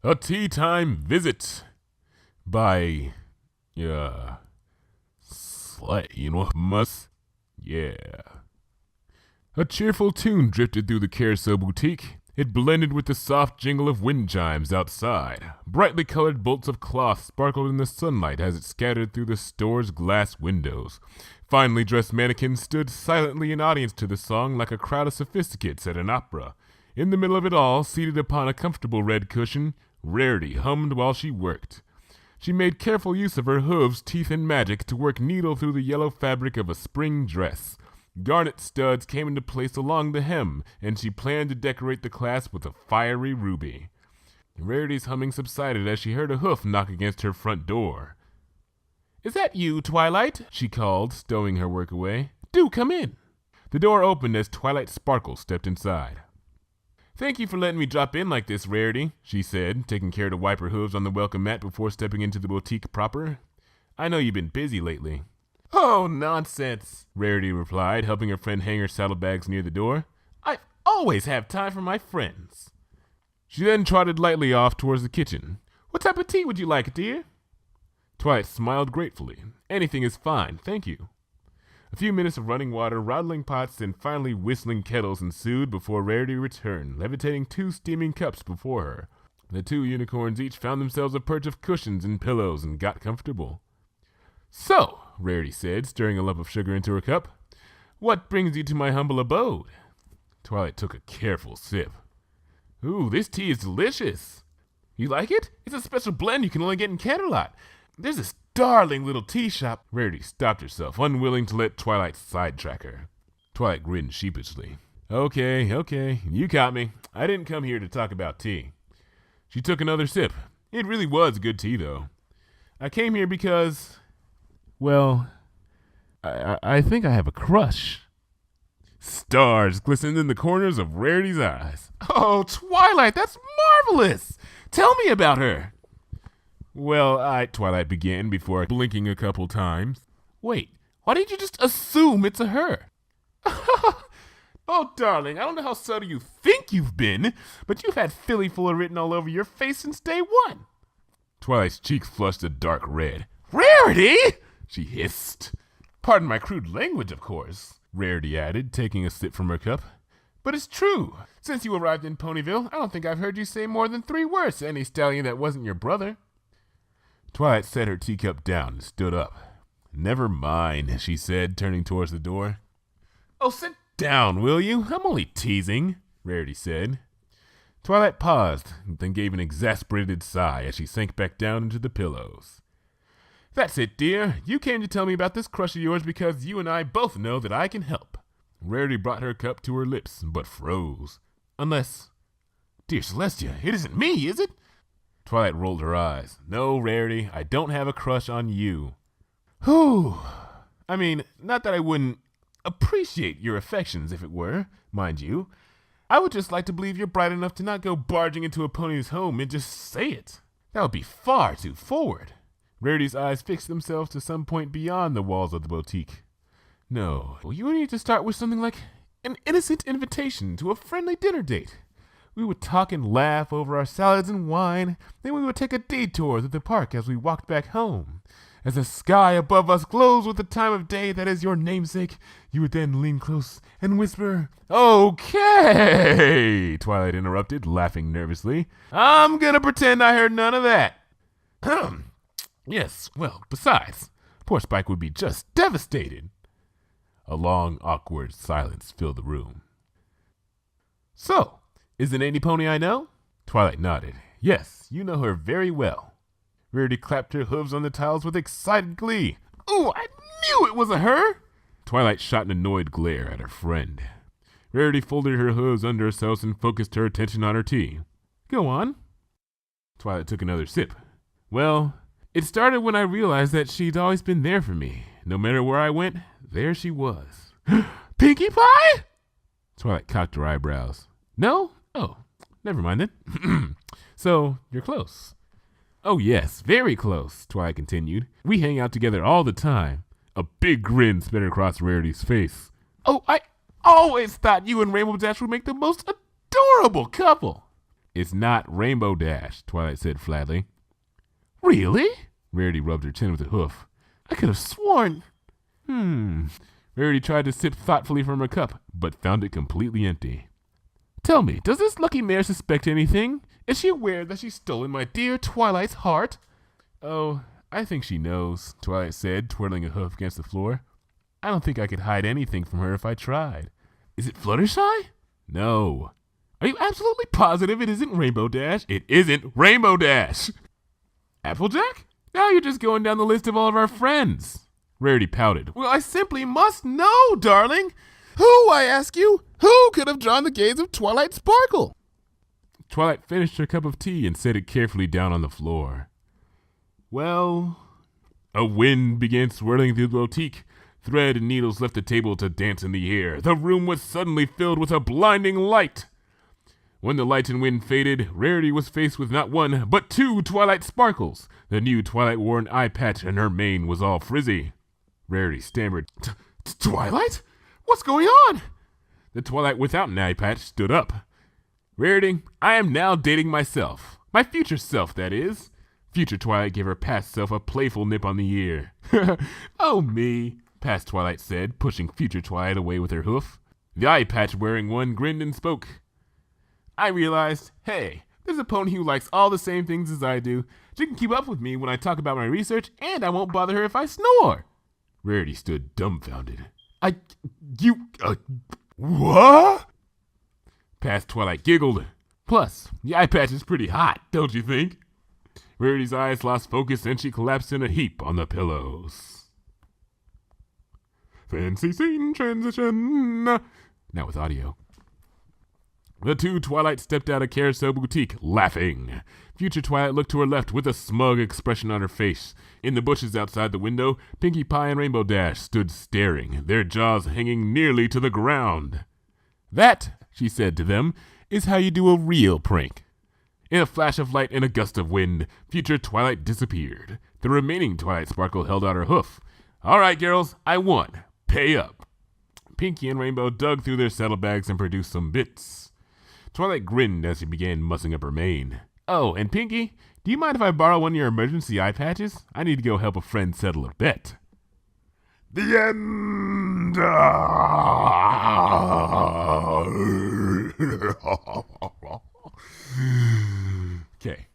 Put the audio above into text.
A Teatime Visit by, Slay, yeah. A cheerful tune drifted through the Carousel boutique. It blended with the soft jingle of wind chimes outside. Brightly colored bolts of cloth sparkled in the sunlight as it scattered through the store's glass windows. Finely dressed mannequins stood silently in audience to the song like a crowd of sophisticates at an opera. In the middle of it all, seated upon a comfortable red cushion, Rarity hummed while she worked. She made careful use of her hooves, teeth, and magic to work needle through the yellow fabric of a spring dress. Garnet studs came into place along the hem, and she planned to decorate the clasp with a fiery ruby. Rarity's humming subsided as she heard a hoof knock against her front door. "Is that you, Twilight?" she called, stowing her work away. "Do come in." The door opened as Twilight Sparkle stepped inside. "Thank you for letting me drop in like this, Rarity," she said, taking care to wipe her hooves on the welcome mat before stepping into the boutique proper. "I know you've been busy lately." "Oh, nonsense," Rarity replied, helping her friend hang her saddlebags near the door. "I always have time for my friends." She then trotted lightly off towards the kitchen. "What type of tea would you like, dear?" Twilight smiled gratefully. "Anything is fine, thank you." A few minutes of running water, rattling pots, and finally whistling kettles ensued before Rarity returned, levitating 2 steaming cups before her. The 2 unicorns each found themselves a perch of cushions and pillows and got comfortable. "So," Rarity said, stirring a lump of sugar into her cup, "what brings you to my humble abode?" Twilight took a careful sip. "Ooh, this tea is delicious." "You like it? It's a special blend you can only get in Canterlot. There's this darling little tea shop." Rarity stopped herself, unwilling to let Twilight sidetrack her. Twilight grinned sheepishly. Okay, you caught me. I didn't come here to talk about tea." She took another sip. It really was good tea, though. "I came here because, well, I think I have a crush." Stars glistened in the corners of Rarity's eyes. "Oh, Twilight, that's marvelous! Tell me about her." "Well, Twilight began before blinking a couple times. "Wait, why didn't you just assume it's a her?" "Oh, darling, I don't know how subtle you think you've been, but you've had Philly Fuller written all over your face since day one." Twilight's cheeks flushed a dark red. "Rarity!" she hissed. "Pardon my crude language, of course," Rarity added, taking a sip from her cup. "But it's true. Since you arrived in Ponyville, I don't think I've heard you say more than 3 words to any stallion that wasn't your brother." Twilight set her teacup down and stood up. "Never mind," she said, turning towards the door. "Oh, sit down, will you? I'm only teasing," Rarity said. Twilight paused, then gave an exasperated sigh as she sank back down into the pillows. "That's it, dear. You came to tell me about this crush of yours because you and I both know that I can help." Rarity brought her cup to her lips, but froze. "Unless, dear Celestia, it isn't me, is it?" Twilight rolled her eyes. "No, Rarity, I don't have a crush on you." "Whew. I mean, not that I wouldn't appreciate your affections if it were, mind you. I would just like to believe you're bright enough to not go barging into a pony's home and just say it. That would be far too forward." Rarity's eyes fixed themselves to some point beyond the walls of the boutique. "No, you need to start with something like an innocent invitation to a friendly dinner date. We would talk and laugh over our salads and wine, then we would take a detour through the park as we walked back home. As the sky above us glows with the time of day that is your namesake, you would then lean close and whisper, 'Okay,'" Twilight interrupted, laughing nervously. "I'm gonna pretend I heard none of that." "Yes, well, besides, poor Spike would be just devastated." A long, awkward silence filled the room. "So, isn't any pony I know?" Twilight nodded. "Yes, you know her very well." Rarity clapped her hooves on the tiles with excited glee. "Ooh, I knew it was a her!" Twilight shot an annoyed glare at her friend. Rarity folded her hooves under herself and focused her attention on her tea. "Go on." Twilight took another sip. "Well, it started when I realized that she'd always been there for me. No matter where I went, there she was." "Pinkie Pie?" Twilight cocked her eyebrows. "No? Oh, never mind then." "So, you're close." "Oh yes, very close," Twilight continued. "We hang out together all the time." A big grin spread across Rarity's face. "Oh, I always thought you and Rainbow Dash would make the most adorable couple." It's not Rainbow Dash, Twilight said flatly. Really? Rarity rubbed her chin with a hoof. I could have sworn. Rarity tried to sip thoughtfully from her cup, but found it completely empty. Tell me, does this lucky mare suspect anything? Is she aware that she's stolen my dear Twilight's heart? Oh, I think she knows, Twilight said, twirling a hoof against the floor. I don't think I could hide anything from her if I tried. Is it Fluttershy? No. Are you absolutely positive it isn't Rainbow Dash? It isn't Rainbow Dash! Applejack? Now you're just going down the list of all of our friends. Rarity pouted. Well, I simply must know, darling. Who, I ask you, who could have drawn the gaze of Twilight Sparkle? Twilight finished her cup of tea and set it carefully down on the floor. Well, a wind began swirling through the boutique. Thread and needles left the table to dance in the air. The room was suddenly filled with a blinding light. When the light and wind faded, Rarity was faced with not one, but 2 Twilight Sparkles. The new Twilight wore an eye patch and her mane was all frizzy. Rarity stammered, Twilight? What's going on? The Twilight without an eye patch stood up. Rarity, I am now dating myself. My future self, that is. Future Twilight gave her past self a playful nip on the ear. Oh, me, past Twilight said, pushing future Twilight away with her hoof. The eye patch wearing one grinned and spoke. I realized, hey, there's a pony who likes all the same things as I do. She can keep up with me when I talk about my research, and I won't bother her if I snore. Rarity stood dumbfounded. What? Past Twilight giggled. Plus, the eye patch is pretty hot, don't you think? Rarity's eyes lost focus and she collapsed in a heap on the pillows. Fancy scene transition. Now with audio. The 2 Twilight stepped out of Carousel Boutique, laughing. Future Twilight looked to her left with a smug expression on her face. In the bushes outside the window, Pinkie Pie and Rainbow Dash stood staring, their jaws hanging nearly to the ground. That, she said to them, is how you do a real prank. In a flash of light and a gust of wind, Future Twilight disappeared. The remaining Twilight Sparkle held out her hoof. All right, girls, I won. Pay up. Pinkie and Rainbow dug through their saddlebags and produced some bits. Twilight grinned as she began mussing up her mane. Oh, and Pinkie, do you mind if I borrow one of your emergency eye patches? I need to go help a friend settle a bet. The end! Okay.